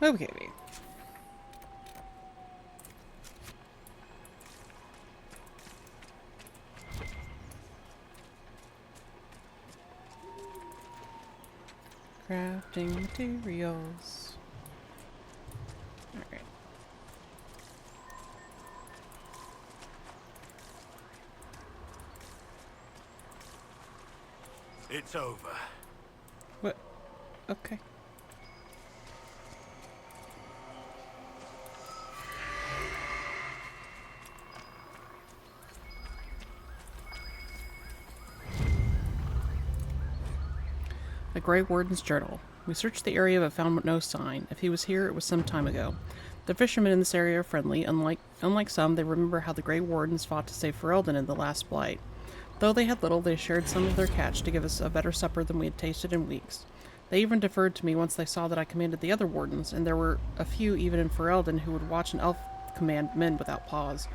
Okay. Crafting materials. Alright. It's over. What? Okay. The Grey Warden's journal. We searched the area but found no sign. If he was here, it was some time ago. The fishermen in this area are friendly. Unlike some, they remember how the Grey Wardens fought to save Ferelden in the last blight. Though they had little, they shared some of their catch to give us a better supper than we had tasted in weeks. They even deferred to me once they saw that I commanded the other wardens, and there were a few even in Ferelden who would watch an elf command men without pause.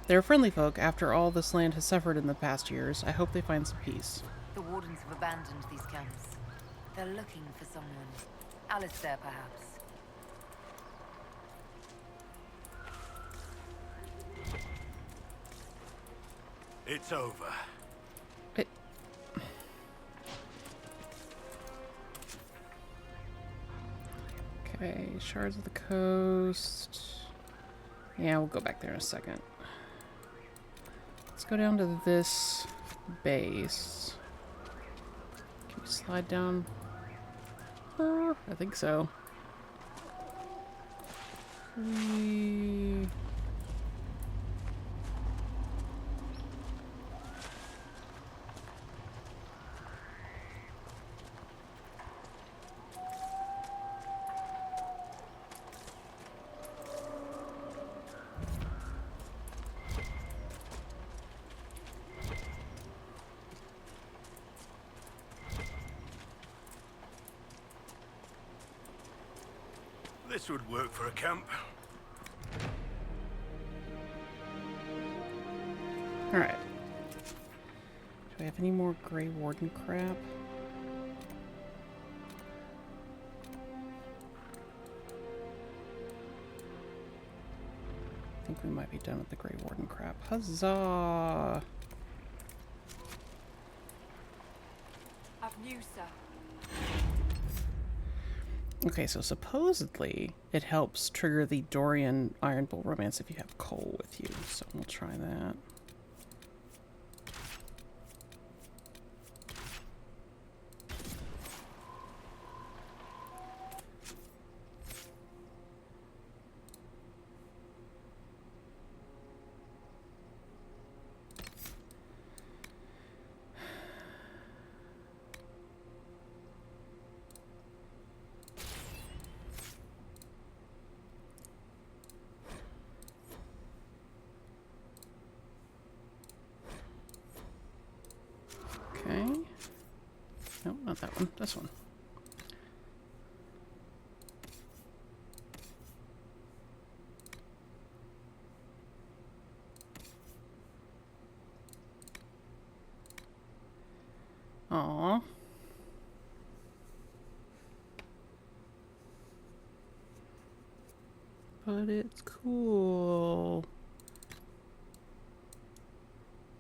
They are friendly folk after all this land has suffered in the past years. I hope they find some peace. The wardens have abandoned these camps. They're looking for someone. Alistair, perhaps. It's over. It... Okay, Shards of the Coast. Yeah, we'll go back there in a second. Let's go down to this base. Can we slide down? I think so. This would work for a camp. Alright. Do I have any more Grey Warden crap? I think we might be done with the Grey Warden crap. Huzzah! I've news, sir. Okay, so supposedly it helps trigger the Dorian Iron Bull romance if you have coal with you. So we'll try that. Okay. No, not that one. This one. Aww. But it's cool.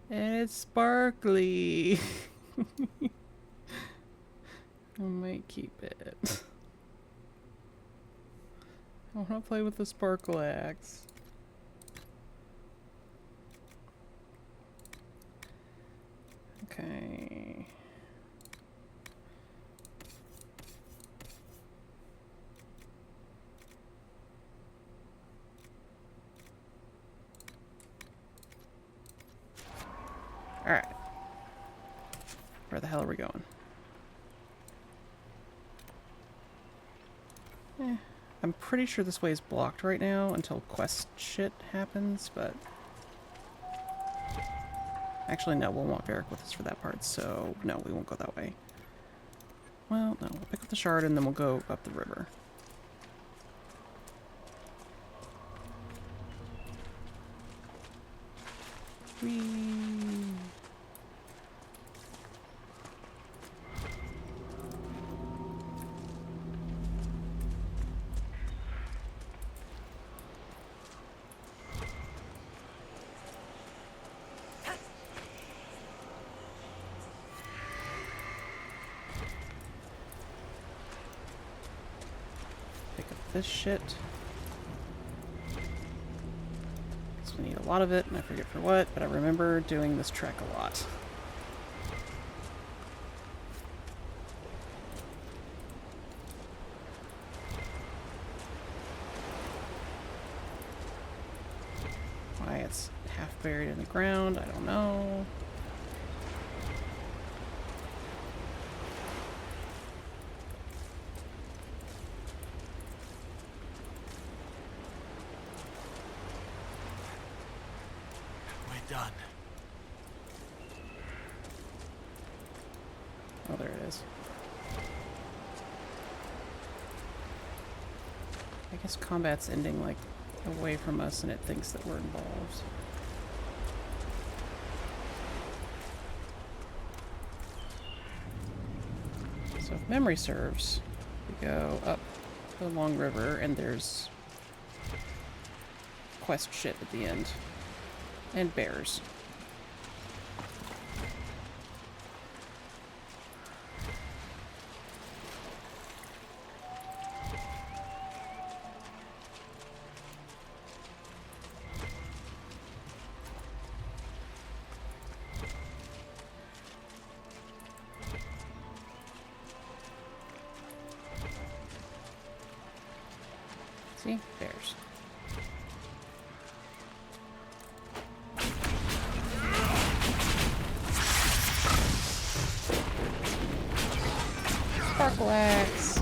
And it's sparkly. I might keep it. I want to play with the sparkle axe. Okay. Alright. Where the hell are we going? I'm pretty sure this way is blocked right now until quest shit happens, but... Actually, no, we'll want Varric with us for that part, so no, we won't go that way. Well, no, we'll pick up the shard and then we'll go up the river. Whee! Pick up this shit. So we need a lot of it, and I forget for what, but I remember doing this trek a lot. Why it's half buried in the ground, I don't know. Done. Oh, there it is. I guess combat's ending, like, away from us and it thinks that we're involved. So if memory serves, we go up the long river and there's quest shit at the end. And bears. See? Bears. Sparkle axe.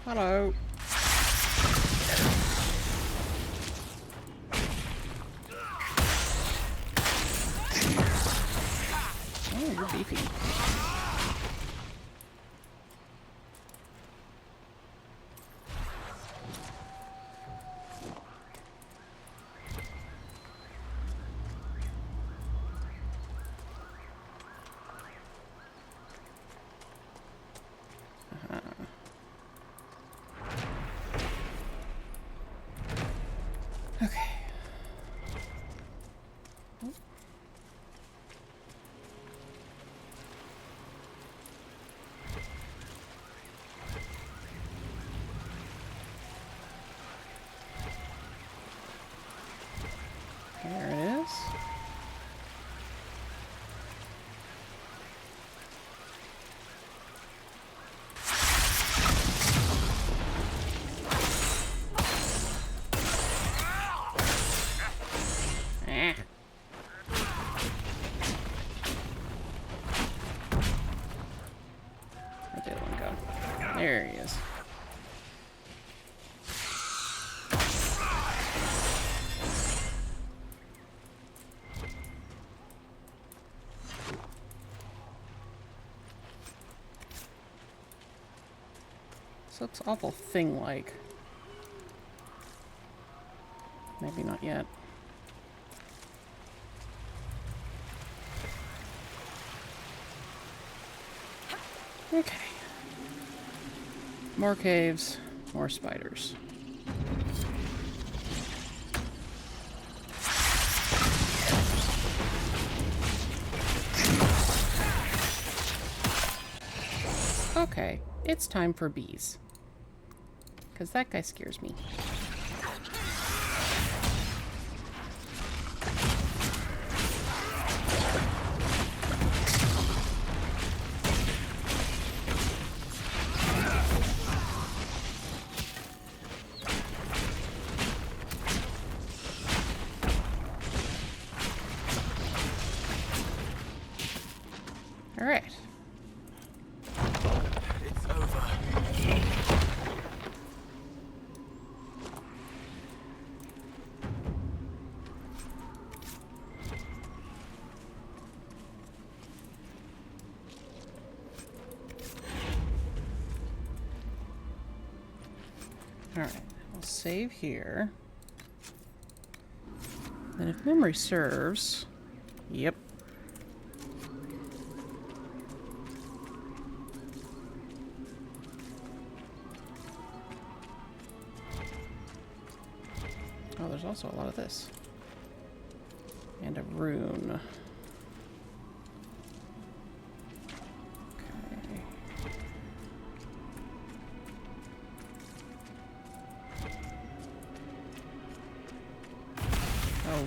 Hello. Oh, you're beefy. Okay. There it is. Where'd the other one go? There he is. So it's awful thing-like. Maybe not yet. Okay. More caves, more spiders. Okay, it's time for bees. Because that guy scares me. Alright. It's over. Alright. We'll save here. And if memory serves... Yep. Oh, there's also a lot of this. And a rune. Okay. Oh,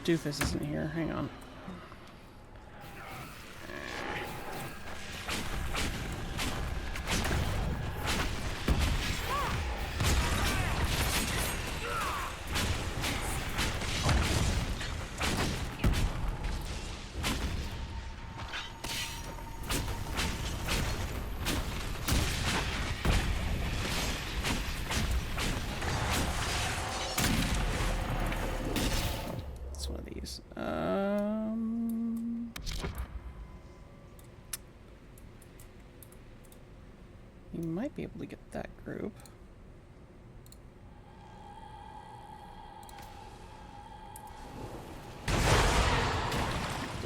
Doofus isn't here. Hang on. It's one of these. You might be able to get that group.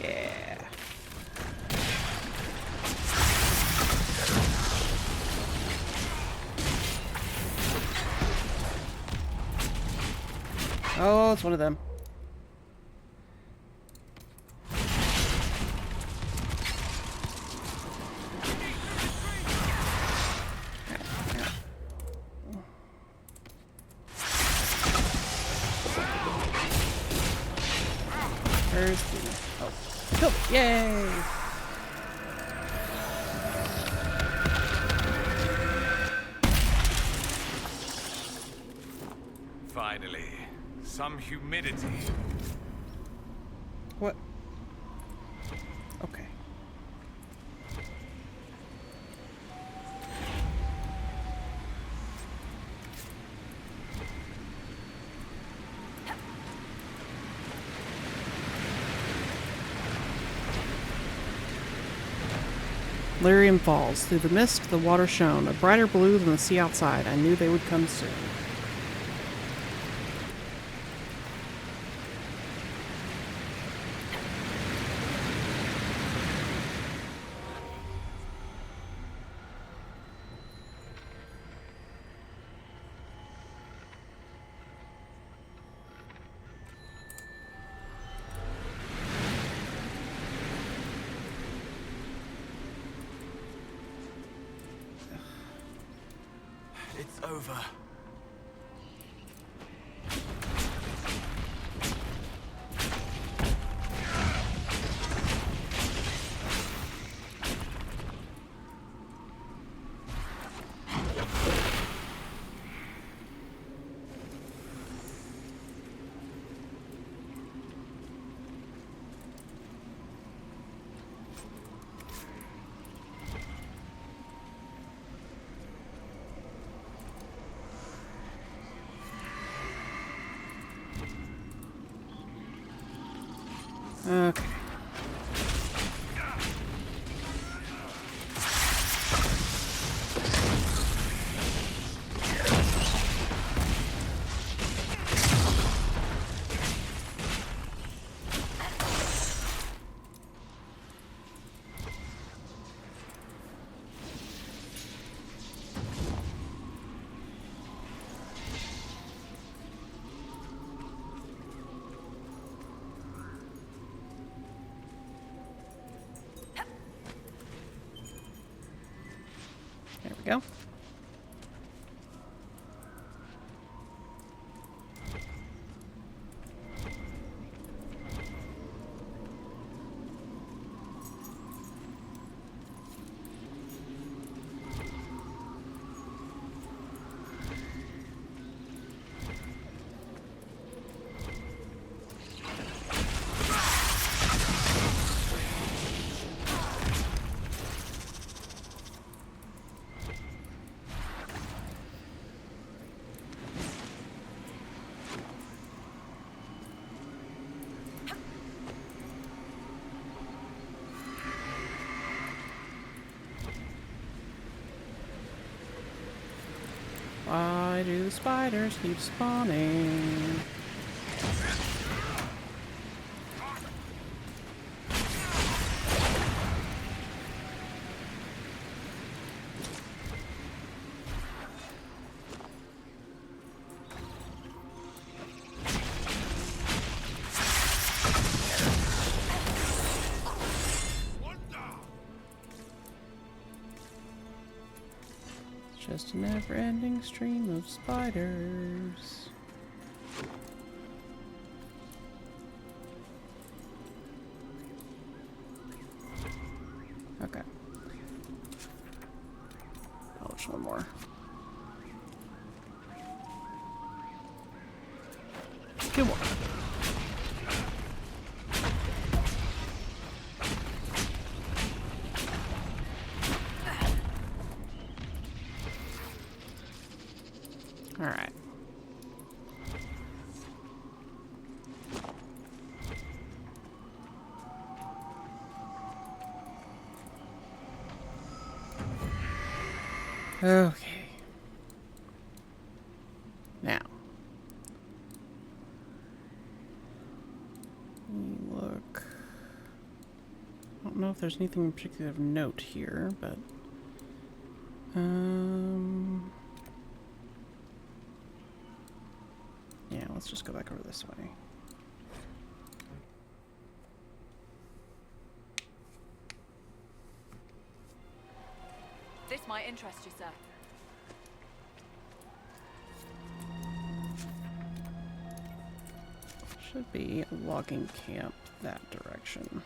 Yeah. Oh, it's one of them. Where's the... Oh. Cool. Yay! Finally, some humidity. What? Okay. Lyrium Falls. Through the mist, the water shone, a brighter blue than the sea outside. I knew they would come soon. It's over. Okay. There we go. The spiders keep spawning. Just a never-ending stream of spiders. Okay. Oh, just one more. Two more. All right. Okay. Now. Let me look. I don't know if there's anything in particular of note here, but yeah, let's just go back over this way. This might interest you, sir. Should be a logging camp that direction.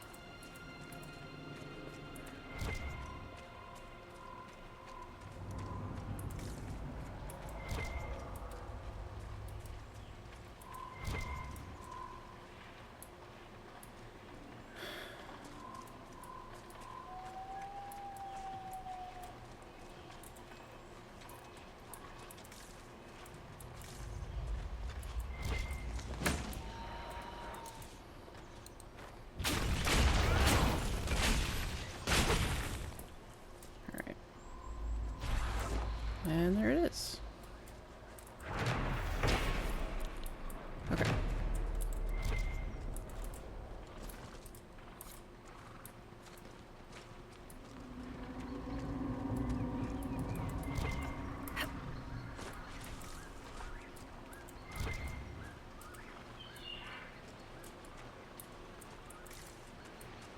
And there it is. Okay.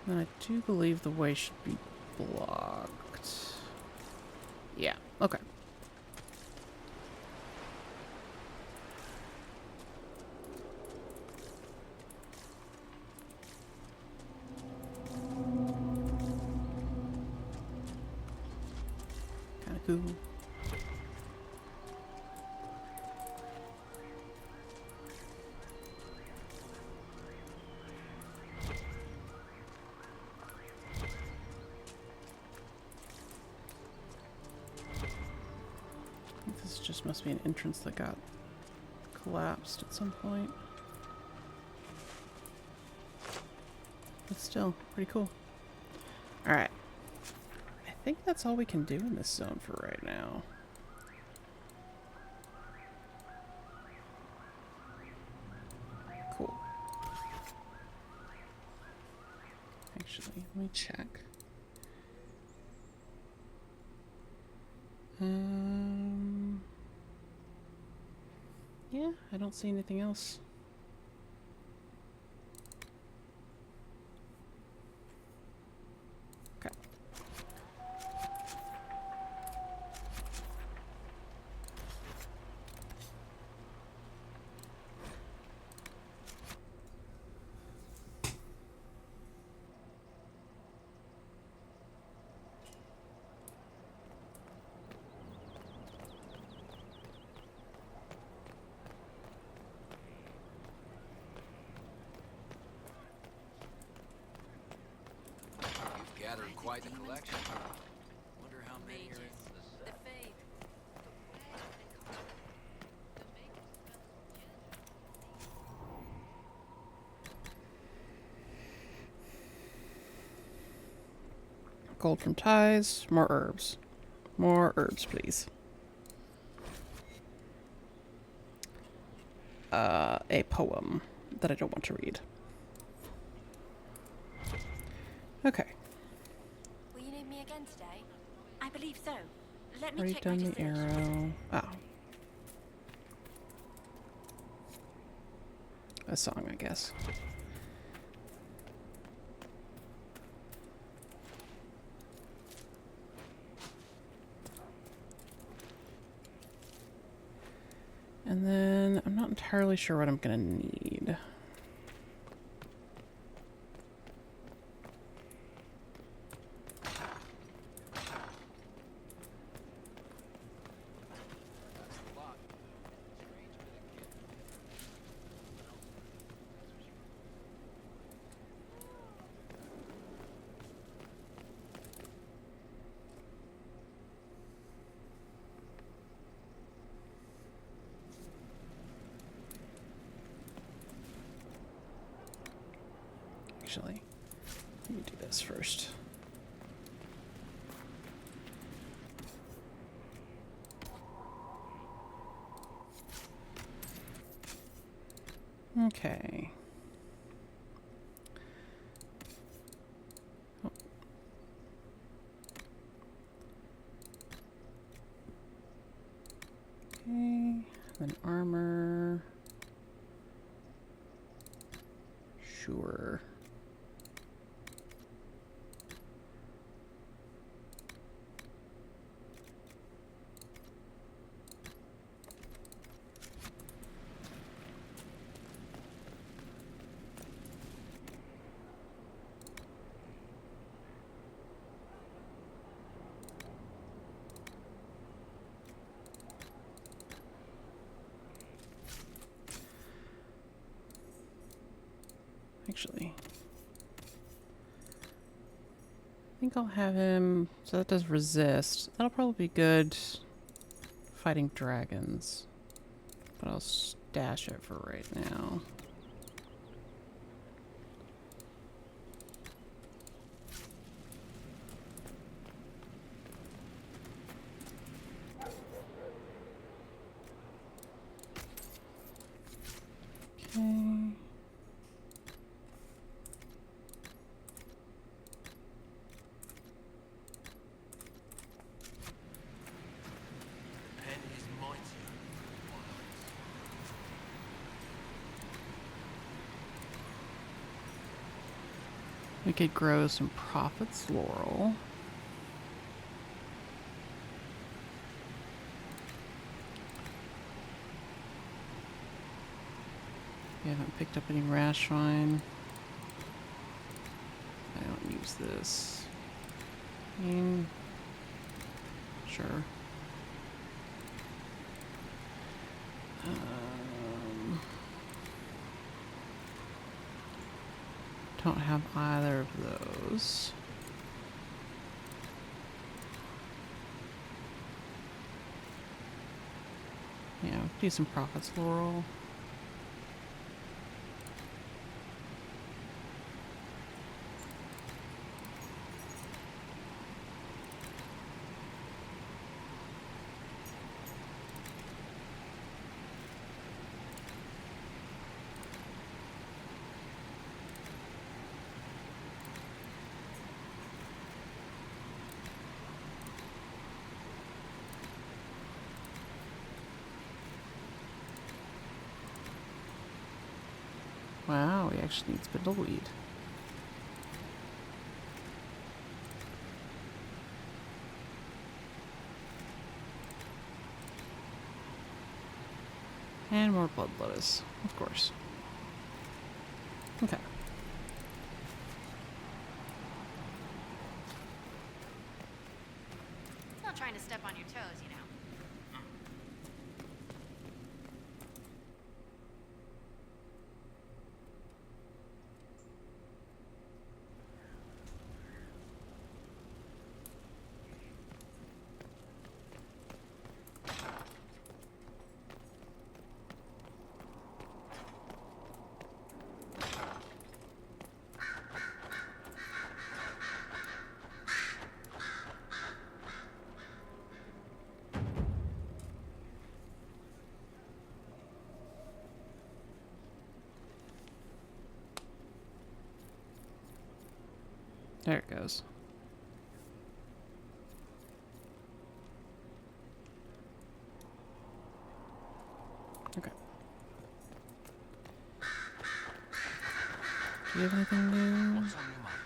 And I do believe the way should be blocked. Yeah, okay. Kinda cool. I think this just must be an entrance that got collapsed at some point. But still, pretty cool. Alright. I think that's all we can do in this zone for right now. Cool. Actually, let me check. Yeah, I don't see anything else. Okay. Gathered quite the collection. Wonder how many are in The fade. Gold from ties, more herbs. More herbs, please. a poem that I don't want to read. Okay. Will you need me again today? I believe so. Let me Already check my done the decision. arrow. Oh. A song, I guess. And then I'm not entirely sure what I'm gonna need. Actually, let me do this first. Okay. Oh. Okay, then armor. Sure. Actually, I think I'll have him. So that does resist. That'll probably be good fighting dragons. But I'll stash it for right now. Okay. Pen is mighty. We could grow some Prophet's Laurel. We haven't picked up any rash wine. I don't use this. I mean, sure. Don't have either of those. Yeah, do some Prophet's Laurel. Wow, he actually needs spindleweed. And more blood lettuce, of course. Okay. Not trying to step on your toes, you know. There it goes. Okay. Do you have anything new? What's on your mind?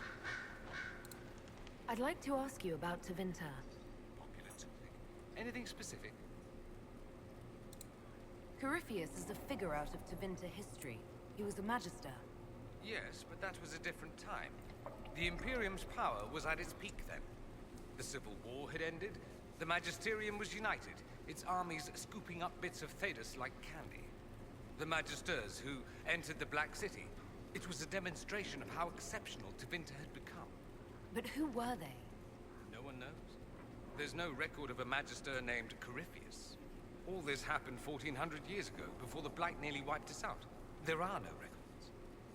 I'd like to ask you about Tevinter. Popular topic. Anything specific? Corypheus is a figure out of Tevinter history. He was a magister. Yes, but that was a different time. The Imperium's power was at its peak then. The Civil War had ended, the Magisterium was united, its armies scooping up bits of Thedas like candy. The Magisters who entered the Black City, it was a demonstration of how exceptional Tevinter had become. But who were they? No one knows. There's no record of a Magister named Corypheus. All this happened 1400 years ago, before the Blight nearly wiped us out. There are no records.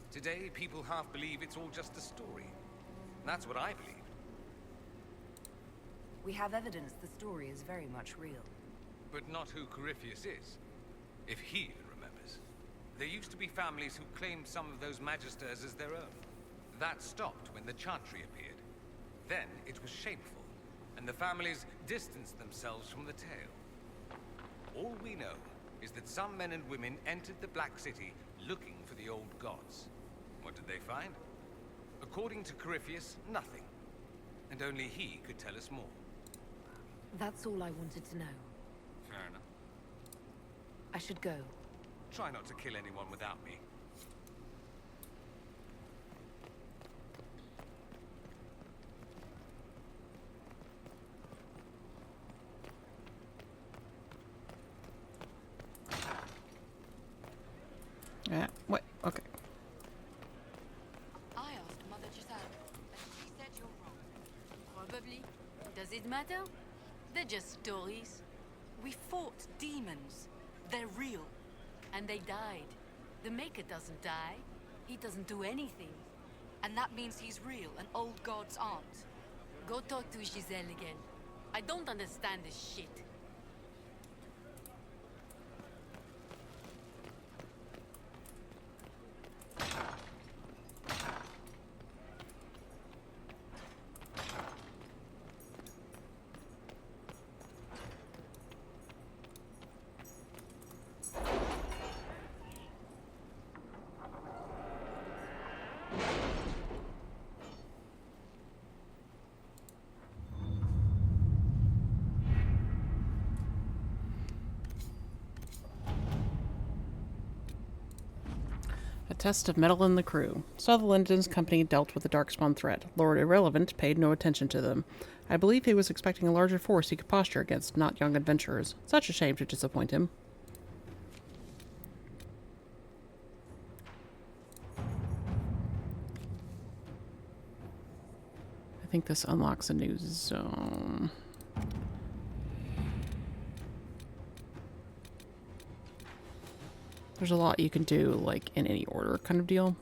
Today, people half believe it's all just a story. That's what I believed. We have evidence the story is very much real. But not who Corypheus is. If he remembers. There used to be families who claimed some of those Magisters as their own. That stopped when the Chantry appeared. Then it was shameful, and the families distanced themselves from the tale. All we know is that some men and women entered the Black City looking for the old gods. What did they find? According to Corypheus, nothing. And only he could tell us more. That's all I wanted to know. Fair enough. I should go. Try not to kill anyone without me. Yeah. What? Okay. I asked Mother Giselle, and she said you're wrong. Probably. Does it matter? They're just stories. We fought demons. They're real. And they died. The Maker doesn't die. He doesn't do anything. And that means he's real and old gods aren't. Go talk to Giselle again. I don't understand this shit. A test of metal in the crew. Sutherland's company dealt with the Darkspawn threat. Lord Irrelevant paid no attention to them. I believe he was expecting a larger force he could posture against, not young adventurers. Such a shame to disappoint him. I think this unlocks a new zone. There's a lot you can do, like, in any order kind of deal.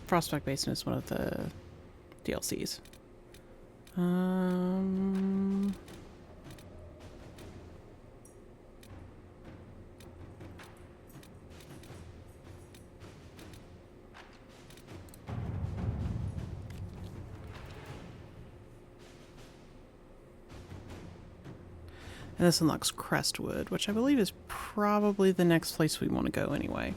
Prospect Basin is one of the DLCs. And this unlocks Crestwood, which I believe is probably the next place we want to go anyway.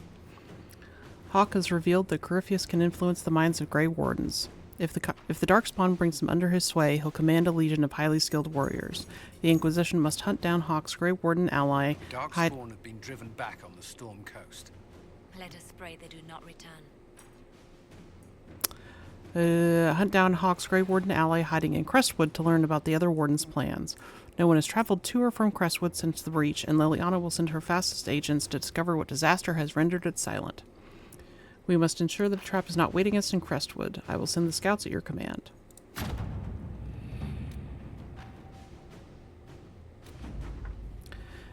Hawk has revealed that Corypheus can influence the minds of Grey Wardens. If the Darkspawn brings them under his sway, he'll command a legion of highly skilled warriors. The Inquisition must hunt down Hawk's Grey Warden ally. Darkspawn have been driven back on the Storm Coast. Let us pray they do not return. Hunt down Hawk's Grey Warden ally hiding in Crestwood to learn about the other Warden's plans. No one has traveled to or from Crestwood since the breach, and Liliana will send her fastest agents to discover what disaster has rendered it silent. We must ensure that a trap is not waiting us in Crestwood. I will send the scouts at your command.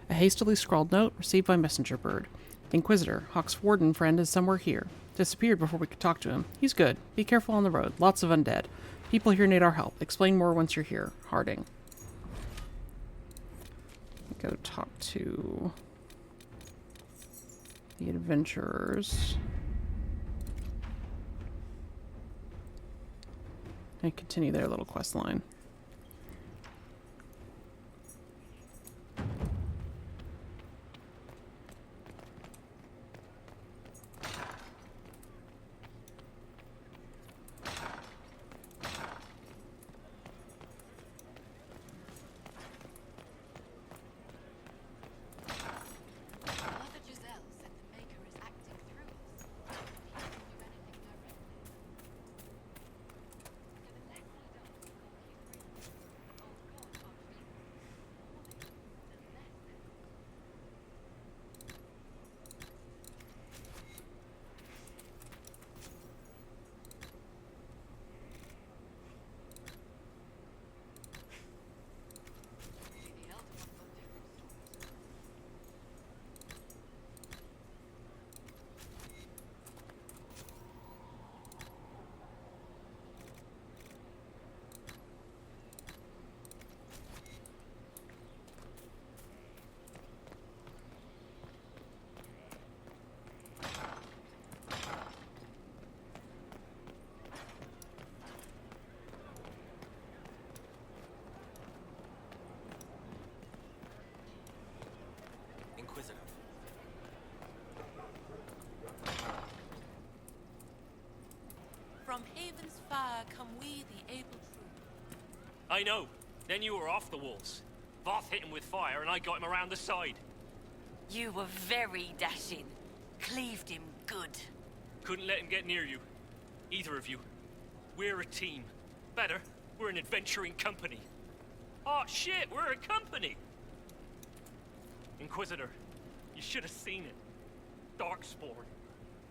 A hastily scrawled note received by messenger bird. Inquisitor, Hawk's warden friend is somewhere here. Disappeared before we could talk to him. He's good. Be careful on the road. Lots of undead. People here need our help. Explain more once you're here. Harding. Go talk to The adventurers. And continue their little quest line. Mother Giselle said the Maker is acting through us. He doesn't do anything directly. The less he does, he's bringing old God up here. The less there. The elder one's got different stories. Inquisitor. From Haven's fire come we, the able true. I know. Then you were off the walls. Voth hit him with fire and I got him around the side. You were very dashing. Cleaved him good. Couldn't let him get near you. Either of you. We're a team. Better, we're an adventuring company. Oh shit, we're a company! Inquisitor, you should have seen it. Darkspawn.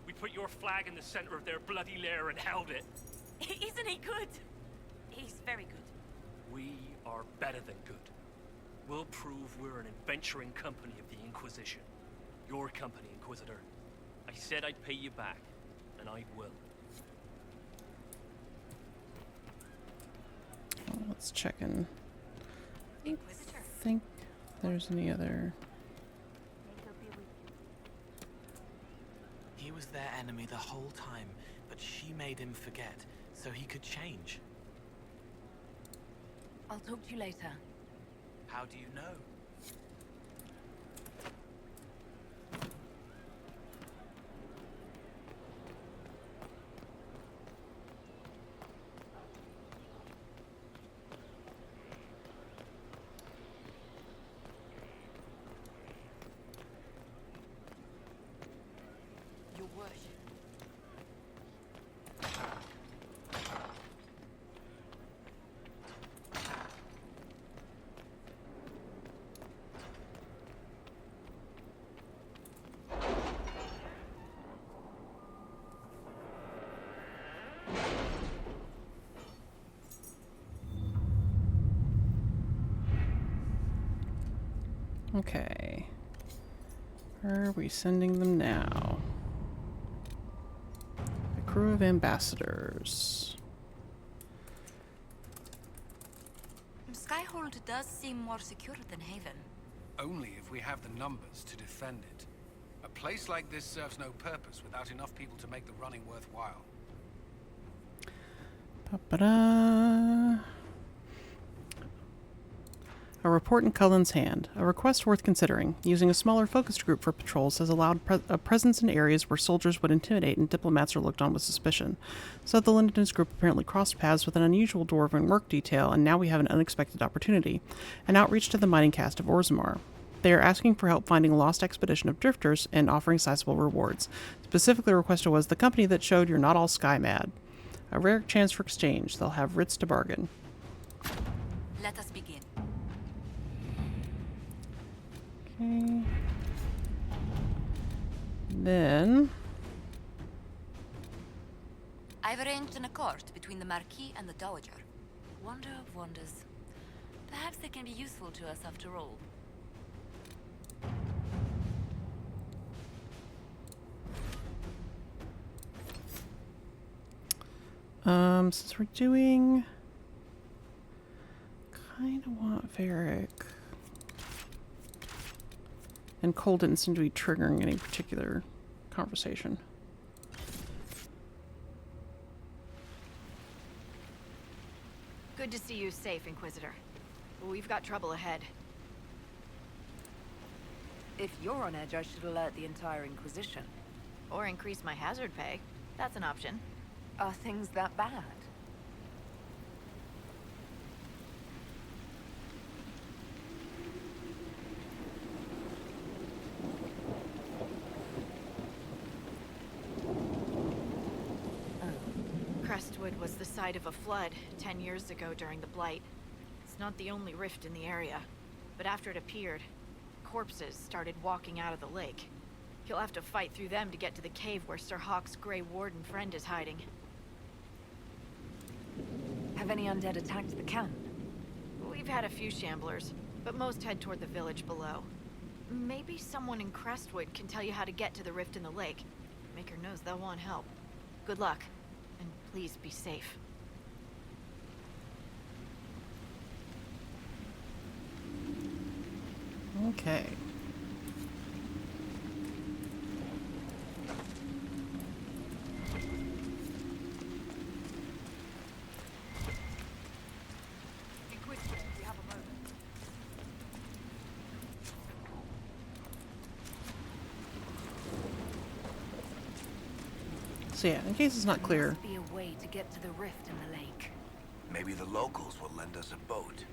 We put your flag in the center of their bloody lair and held it. Isn't he good? He's very good. We are better than good. We'll prove we're an adventuring company of the Inquisition. Your company, Inquisitor. I said I'd pay you back, and I will. Well, let's check in. Inquisitor. Think there's any other. He was their enemy the whole time, but she made him forget, so he could change. I'll talk to you later. How do you know? Your worship. Okay. Where are we sending them now? A crew of ambassadors. Skyhold does seem more secure than Haven. Only if we have the numbers to defend it. A place like this serves no purpose without enough people to make the running worthwhile. Ba-ba-da. A report in Cullen's hand. A request worth considering. Using a smaller focused group for patrols has allowed a presence in areas where soldiers would intimidate and diplomats are looked on with suspicion. Sutherland and his group apparently crossed paths with an unusual dwarven work detail, and now we have an unexpected opportunity. An outreach to the mining cast of Orzammar. They are asking for help finding a lost expedition of drifters and offering sizable rewards. Specifically requested was the company that showed you're not all sky mad. A rare chance for exchange. They'll have writs to bargain. Let us begin. Okay. Then I've arranged an accord between the Marquis and the Dowager. Wonder of wonders. Perhaps they can be useful to us after all. Since we're doing, kind of want Varric. And Cole didn't seem to be triggering any particular conversation. Good to see you safe, Inquisitor. We've got trouble ahead. If you're on edge, I should alert the entire Inquisition. Or increase my hazard pay. That's an option. Are things that bad? Crestwood was the site of a flood 10 years ago during the Blight. It's not the only rift in the area, but after it appeared, corpses started walking out of the lake. You'll have to fight through them to get to the cave where Sir Hawke's Grey Warden friend is hiding. Have any undead attacked the camp? We've had a few shamblers, but most head toward the village below. Maybe someone in Crestwood can tell you how to get to the rift in the lake. Maker knows they'll want help. Good luck, and please be safe. Okay. So yeah, in case it's not clear, There must be a way to get to the rift in the lake. Maybe the locals will lend us a boat.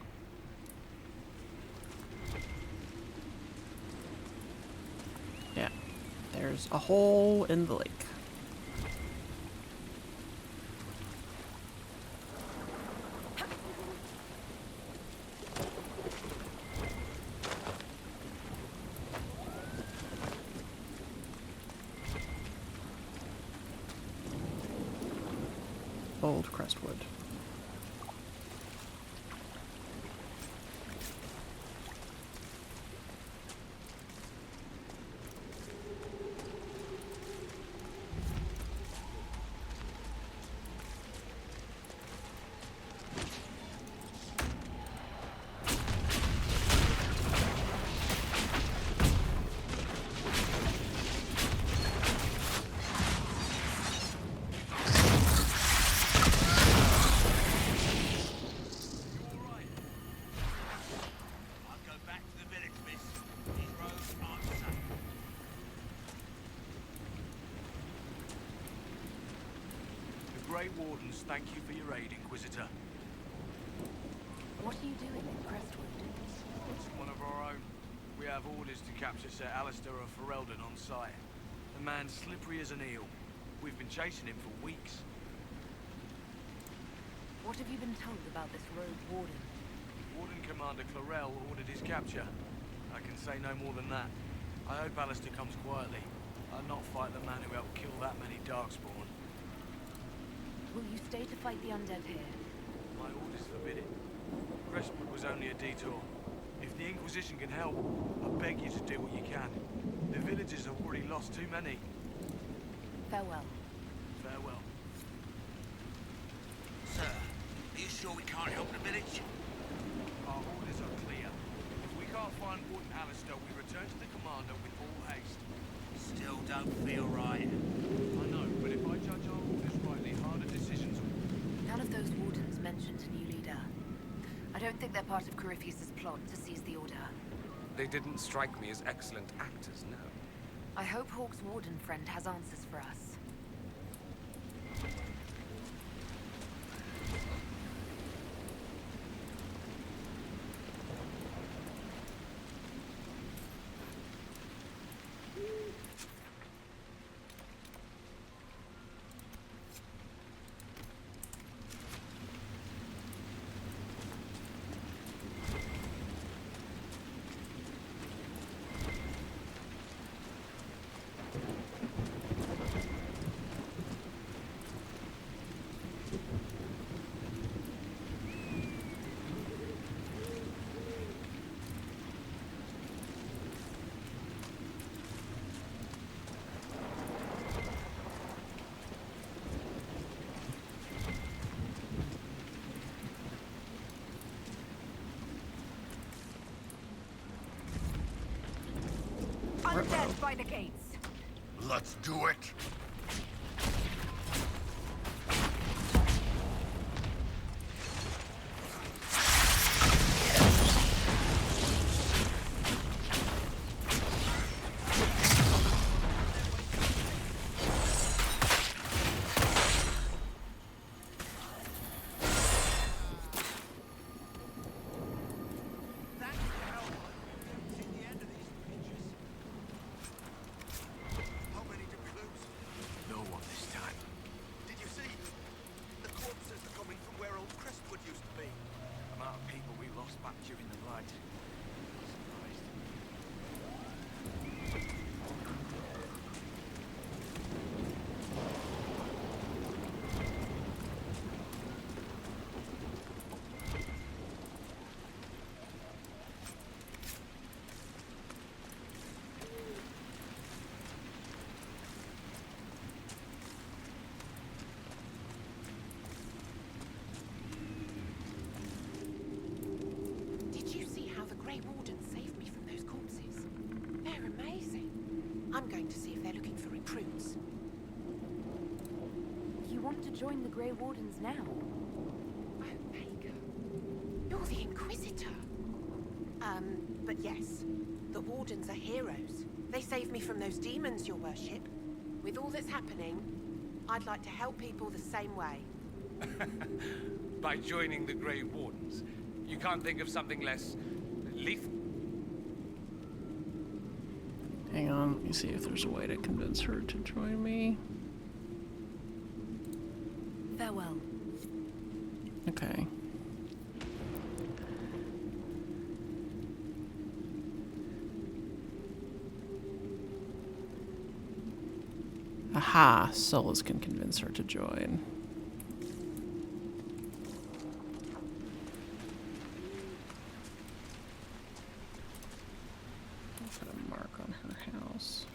yeah, there's a hole in the lake. Old Crestwood. Grey Wardens, thank you for your aid, Inquisitor. What are you doing in Crestwood? It's one of our own. We have orders to capture Sir Alistair of Ferelden on site. The man's slippery as an eel. We've been chasing him for weeks. What have you been told about this rogue warden? Warden Commander Clarel ordered his capture. I can say no more than that. I hope Alistair comes quietly. I'll not fight the man who helped kill that many Darkspawn. Will you stay to fight the undead here? My orders forbid it. Crestwood was only a detour. If the Inquisition can help, I beg you to do what you can. The villagers have already lost too many. Farewell. Farewell. Sir, are you sure we can't help the village? Our orders are clear. If we can't find Warden Alistair, we return to the commander with all haste. Still don't feel right. I know, but if I judge our orders rightly, harder decisions will... None of those wardens mentioned a new leader. I don't think they're part of Corypheus's plot to seize the Order. They didn't strike me as excellent actors, no. I hope Hawke's warden friend has answers for us. Undead by the gates. Let's do it. No one this time. Did you see? The corpses are coming from where old Crestwood used to be. The amount of people we lost back during the blight. Surprised. Did you see how the Grey Warden saved me from those corpses? They're amazing. I'm going to see if they're looking for recruits. You want to join the Grey Wardens now? Oh, Baker. You're the Inquisitor. But yes, the Wardens are heroes. They saved me from those demons, your worship. With all that's happening, I'd like to help people the same way. By joining the Grey Wardens, you can't think of something less lethal? Hang on, let me see if there's a way to convince her to join me. Farewell. Okay. Aha, Solas can convince her to join. I'll put a mark on her house.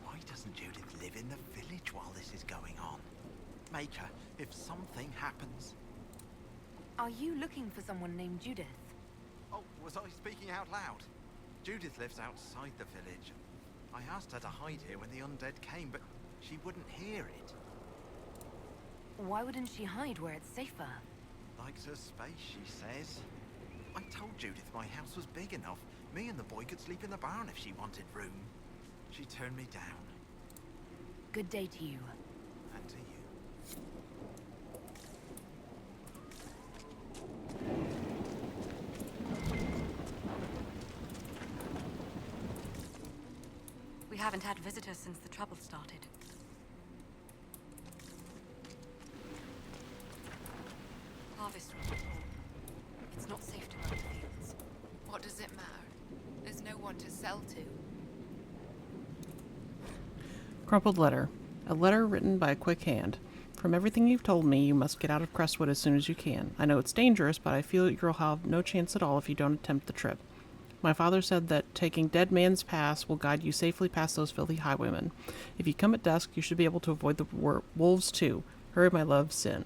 Why doesn't Judith live in the village while this is going on? Maker, if something happens... Are you looking for someone named Judith? Oh, was I speaking out loud? Judith lives outside the village. I asked her to hide here when the undead came, but she wouldn't hear it. Why wouldn't she hide where it's safer? Likes her space, she says. I told Judith my house was big enough. Me and the boy could sleep in the barn if she wanted room. She turned me down. Good day to you. And to you. We haven't had visitors since the trouble started. Harvest report. It's not safe to roam the fields. What does it matter? There's no one to sell to. Crumpled letter. A letter written by a quick hand. From everything you've told me, you must get out of Crestwood as soon as you can. I know it's dangerous, but I feel you'll have no chance at all if you don't attempt the trip. My father said that taking Dead Man's Pass will guide you safely past those filthy highwaymen. If you come at dusk, you should be able to avoid the wolves too. Hurry, my love, Sin.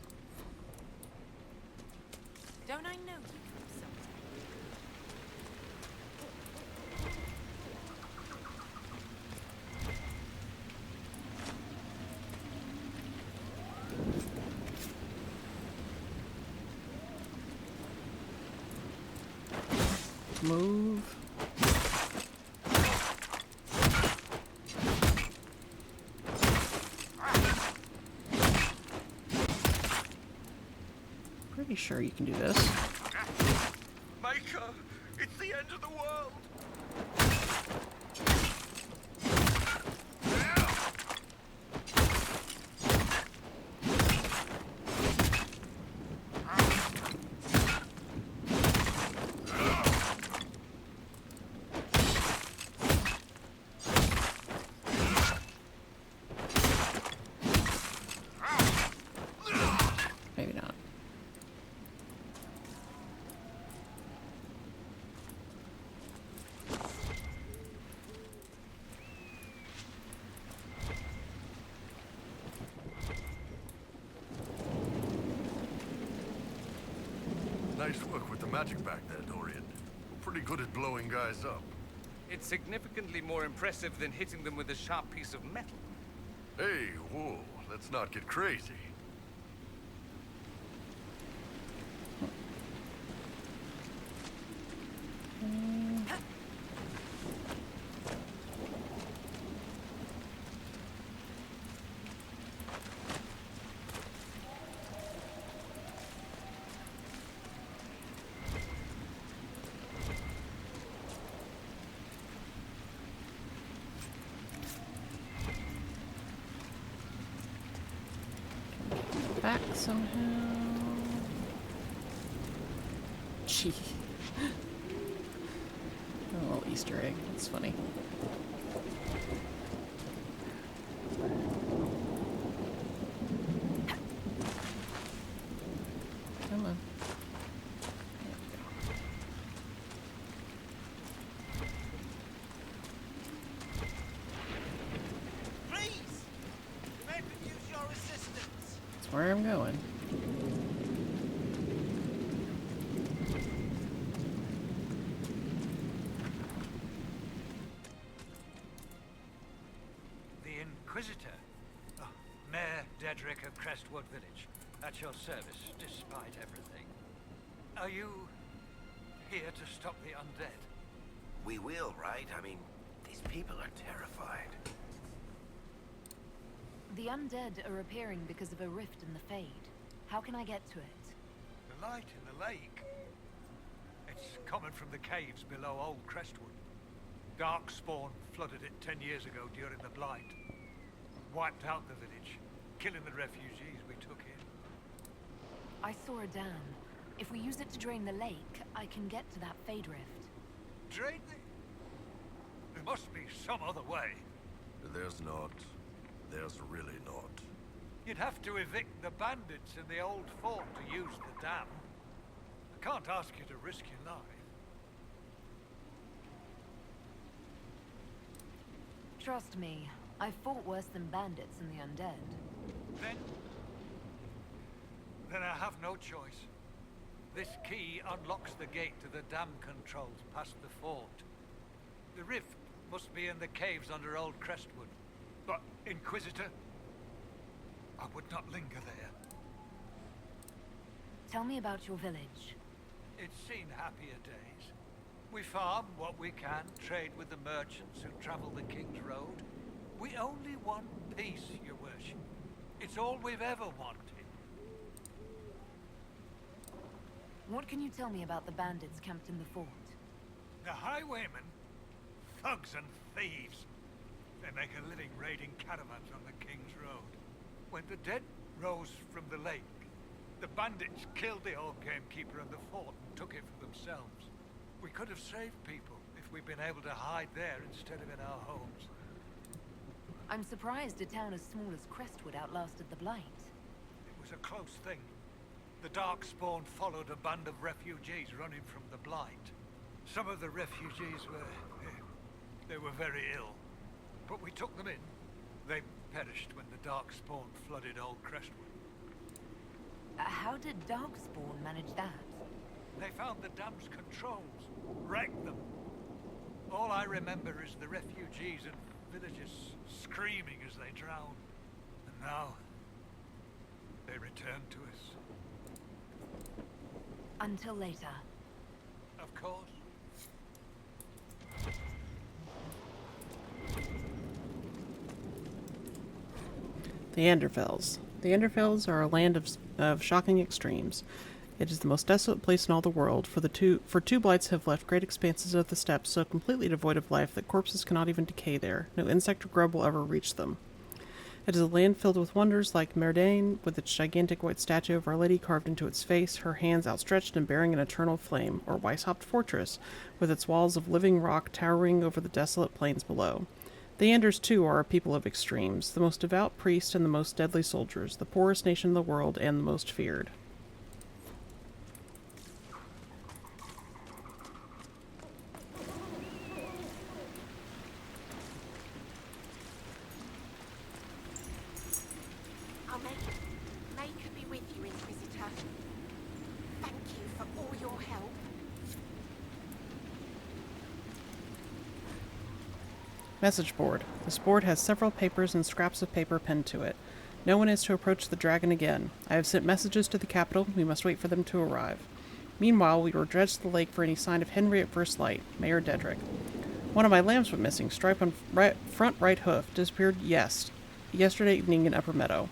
Don't I know you from somewhere? Move. Pretty sure you can do this. Maker, it's the end of the world. Maybe not. Nice work with the magic back there, Dorian. Pretty good at blowing guys up. It's significantly more impressive than hitting them with a sharp piece of metal. Hey, whoa, let's not get crazy. Back somehow. Gee. A little Easter egg. That's funny. Come on. Please! May I use your assistance? That's where I'm going. The Inquisitor. Oh, Mayor Dedrick of Crestwood Village. At your service, despite everything. Are you here to stop the undead? We will, right? I mean, these people are terrified. The undead are appearing because of a rift in the Fade. How can I get to it? The light in the lake. It's coming from the caves below Old Crestwood. Darkspawn flooded it 10 years ago during the Blight. Wiped out the village, killing the refugees we took in. I saw a dam. If we use it to drain the lake, I can get to that Fade rift. Drain the... There must be some other way. There's not. There's really not. You'd have to evict the bandits in the old fort to use the dam. I can't ask you to risk your life. Trust me, I've fought worse than bandits and the undead. Then I have no choice. This key unlocks the gate to the dam controls past the fort. The rift must be in the caves under Old Crestwood. But, Inquisitor, I would not linger there. Tell me about your village. It's seen happier days. We farm what we can, trade with the merchants who travel the King's Road. We only want peace, your worship. It's all we've ever wanted. What can you tell me about the bandits camped in the fort? The highwaymen? Thugs and thieves. They make a living raiding caravans on the King's Road. When the dead rose from the lake, the bandits killed the old gamekeeper and the fort and took it for themselves. We could have saved people if we'd been able to hide there instead of in our homes. I'm surprised a town as small as Crestwood outlasted the Blight. It was a close thing. The Darkspawn followed a band of refugees running from the Blight. Some of the refugees were... they were very ill. But we took them in. They perished when the Darkspawn flooded Old Crestwood. How did Darkspawn manage that? They found the dam's controls, wrecked them. All I remember is the refugees and villagers screaming as they drowned. And now, they return to us. Until later. Of course. The Anderfels. The Anderfels are a land of shocking extremes. It is the most desolate place in all the world, for two blights have left great expanses of the steppes so completely devoid of life that corpses cannot even decay there. No insect or grub will ever reach them. It is a land filled with wonders like Merdane, with its gigantic white statue of Our Lady carved into its face, her hands outstretched and bearing an eternal flame, or Weishaupt Fortress, with its walls of living rock towering over the desolate plains below. The Anders, too, are a people of extremes, the most devout priests and the most deadly soldiers, the poorest nation in the world and the most feared. May be with you, Inquisitor. Thank you for all your help. Message board. This board has several papers and scraps of paper pinned to it. No one is to approach the dragon again. I have sent messages to the capital. We must wait for them to arrive. Meanwhile, we will dredge the lake for any sign of Henry at first light. Mayor Dedrick. One of my lambs went missing. Stripe on front right hoof. Disappeared yesterday evening in Upper Meadow.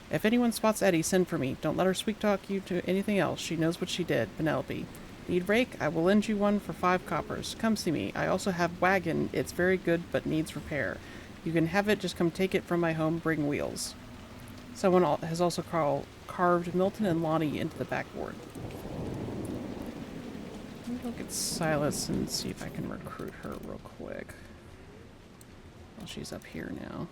If anyone spots Eddie, send for me. Don't let her sweet-talk you to anything else. She knows what she did. Penelope. Need rake? I will lend you one for 5 coppers. Come see me. I also have wagon. It's very good, but needs repair. You can have it. Just come take it from my home. Bring wheels. Someone has also carved Milton and Lonnie into the backboard. Let me look at Silas and see if I can recruit her real quick. Well, she's up here now.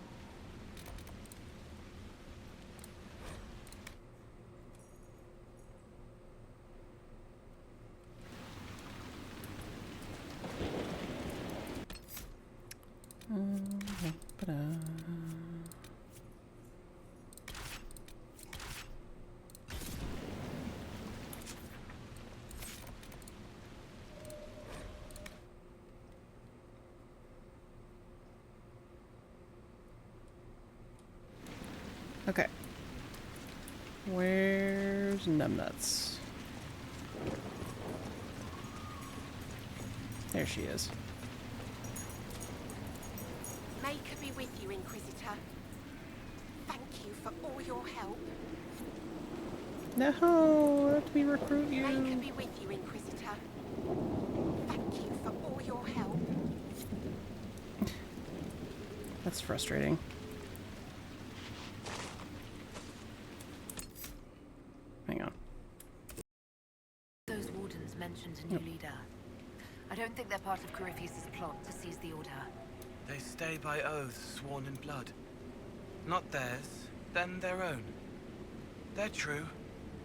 Okay. Where's Numbnuts? There she is. May be with you, Inquisitor. Thank you for all your help. No, let me recruit you. May be with you, Inquisitor. Thank you for all your help. That's frustrating. Hang on. Those wardens mentioned a new leader. I don't think they're part of Corypheus' plot to seize the Order. They stay by oaths sworn in blood. Not theirs, then their own. They're true.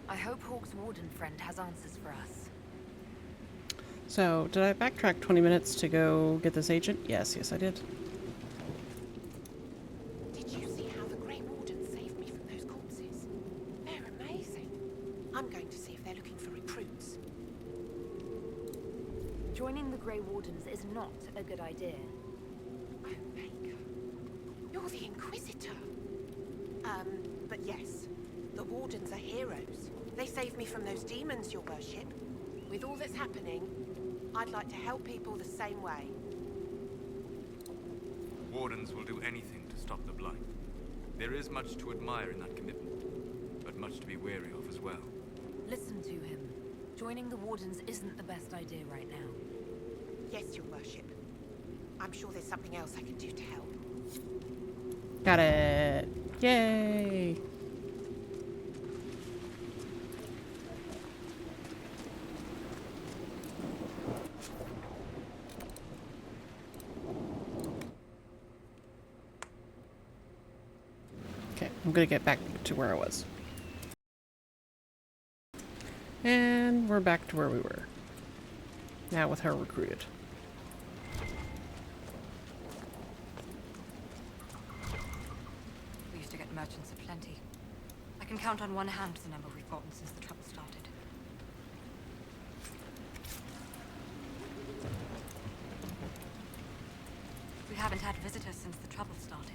I hope Hawke's warden friend has answers for us. So, did I backtrack 20 minutes to go get this agent? Yes, I did. Did you see how the Grey Warden saved me from those corpses? They're amazing. I'm going to see if they're looking for recruits. Joining the Grey Wardens is not a good idea. Oh, Baker. You're the Inquisitor. But yes, the Wardens are heroes. They saved me from those demons, your worship. With all that's happening, I'd like to help people the same way. Wardens will do anything to stop the Blight. There is much to admire in that commitment, but much to be wary of as well. Listen to him. Joining the Wardens isn't the best idea right now. Yes, your worship. I'm sure there's something else I can do to help. Got it. Yay. Okay, I'm gonna get back to where I was. And we're back to where we were. Now with her recruited. We used to get merchants aplenty. I can count on one hand the number we've gotten since the trouble started. We haven't had visitors since the trouble started.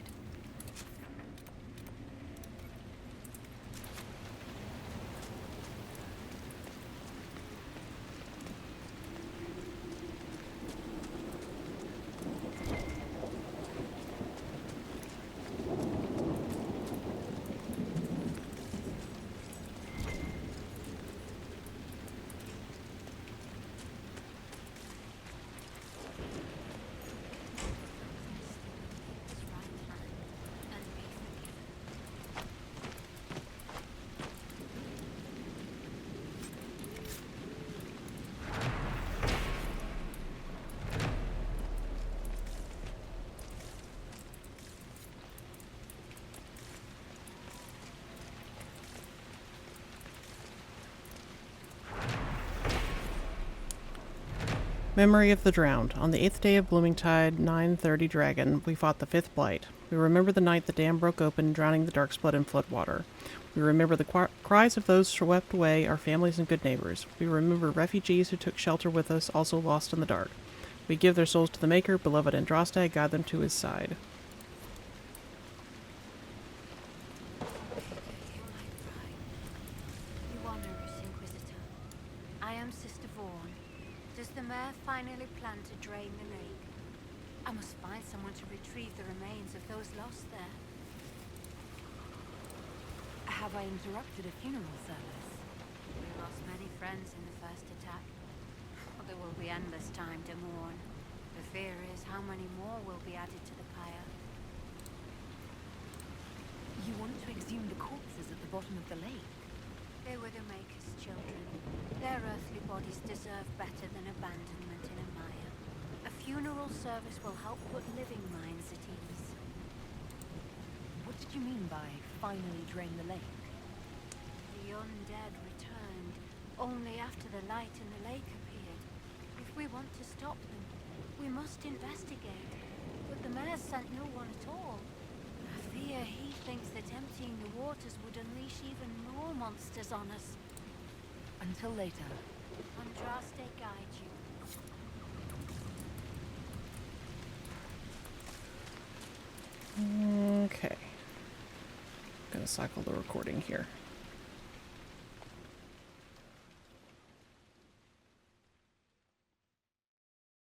Memory of the Drowned. On the 8th day of Bloomingtide 930 Dragon, we fought the 5th Blight. We remember the night the dam broke open, drowning the Darksblood in flood water. We remember the cries of those swept away, our families and good neighbors. We remember refugees who took shelter with us, also lost in the dark. We give their souls to the Maker, beloved Andraste, guide them to his side. You honors, Inquisitor. I am Sister Vaughan. Does the mayor finally plan to drain the lake? I must find someone to retrieve the remains of those lost there. Have I interrupted a funeral service? We lost many friends in the first attack. There will be endless time to mourn. The fear is how many more will be added to the pyre. You want to exhume the corpses at the bottom of the lake? They were the Maker's children. Their earthly bodies deserve better than abandonment in a mire. A funeral service will help put living minds at ease. What did you mean by finally drain the lake? The undead returned only after the light in the lake appeared. If we want to stop them, we must investigate. But the mayor sent no one at all. I fear he thinks that emptying the waters would unleash even more monsters on us. Until later. Andraste guide you. Okay. Gonna cycle the recording here.